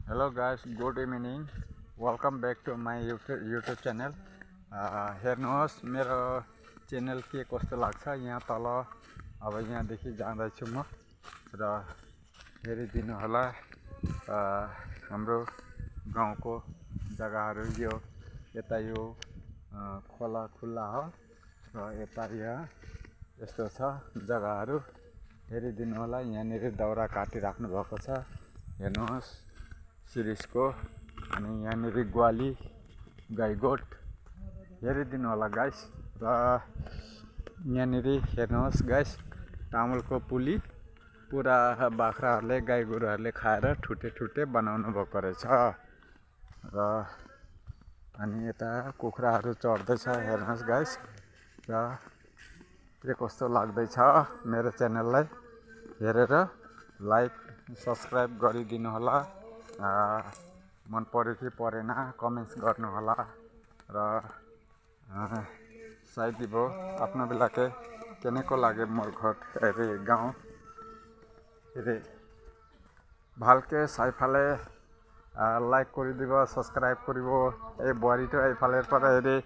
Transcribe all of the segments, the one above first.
Hello guys, good evening. Welcome back to my YouTube channel. हेर्नुहोस् मेरो channel के कस्तो लाग्छ यहाँ तल अब यहाँदेखि जाँदैछु म र हेरिदिनु होला हाम्रो गाउँको जग्गाहरू यो यता यो खोला खुल्ला हो र यता यहाँ यस्तो छ जग्गाहरू हेरिदिनु होला। यहाँनिर दाउरा काटिराख्नु भएको छ हेर्नुहोस् सिरिसको अनि यहाँनिर ग्वाली गाईगोठ हेरिदिनु होला गाइस। र यहाँनिर हेर्नुहोस् गाइस तामुलको पुली पुरा बाख्राहरूले गाईगोरुहरूले खाएर ठुटे बनाउनु भएको रहेछ र अनि यता कुखुराहरू चढ्दैछ हेर्नुहोस् गाइस। र के कस्तो लाग्दैछ मेरो च्यानललाई हेरेर लाइक सब्सक्राइब गरिदिनु होला। मन पर्यो कि परेन कमेन्ट्स गर्नु होला र सायद वो अपना बेलाके केनेको लागे मोर घर एरे गाँव एरे ভালকে চাইফালে লাইক কৰি দিব সাবস্ক্ৰাইব কৰিব। এই বৰিটো এইফালৰ পৰা এৰে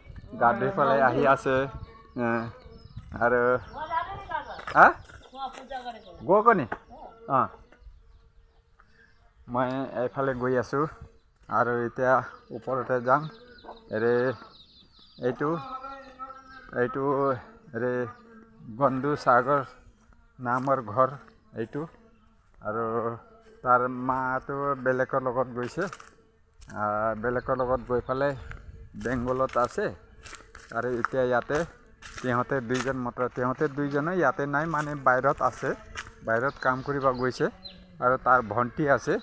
গাড়ী ফালে আহি আছে আৰু গকনি মই এইফালে গৈ আছো আৰু এতিয়া ওপৰতে যাম। এৰে এইটো এৰে বন্ধু সাগৰ নামৰ ঘৰ এইটো আৰু তাৰ মাটো বেলেগৰ লগত গৈছে বেলেগৰ লগত গৈ ফালে বেংগলত আছে আৰু এতিয়া ইয়াতে তেহঁতে দুইজন মাত্ৰ তেহঁতে দুইজনে ইয়াতে নাই মানে বাহিৰত আছে বাহিৰত কাম কৰিব গৈছে আৰু তাৰ ভণ্টি আছে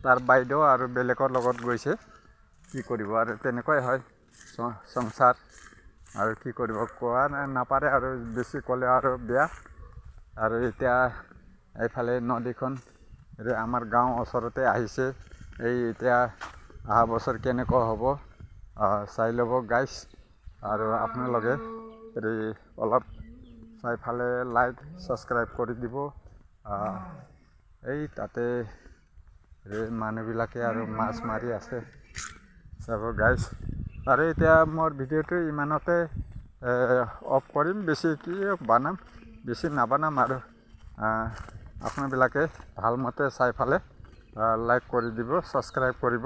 তাৰ বাইদেউ আৰু বেলেগৰ লগত গৈছে কি কৰিব আৰু তেনেকৈ হয় সংসাৰ আৰু কি কৰিব কোৱা নাপাৰে আৰু বেছি ক'লে আৰু বেয়া। আৰু এতিয়া এইফালে নদীখন আমাৰ গাঁও ওচৰতে আহিছে এই এতিয়া অহা বছৰ কেনেকুৱা হ'ব চাই ল'ব গাইছ। আৰু আপোনালোকে অলপ চাইফালে লাইক সাবস্ক্ৰাইব কৰি দিব। এই তাতে মানুহবিলাকে আৰু মাছ মাৰি আছে চাব গাইছ। আৰু এতিয়া মোৰ ভিডিঅ'টো ইমানতে অফ কৰিম বেছি কি বানাম বেছি নাবানাম আৰু আপোনালোকে ভালমতে চাইফালে লাইক কৰি দিব সাবস্ক্ৰাইব কৰিব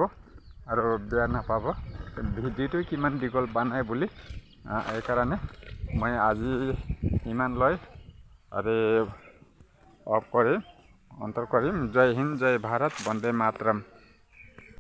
আৰু বেয়া নাপাব ভিডিঅ'টো কিমান দীঘল বানাই বুলি এইকাৰণে মই আজি ইমান লৈ আৰু অফ কৰিম অন্তৰ কৰিম। জয় হিন্দ জয় ভাৰত বন্দে মাতৰম।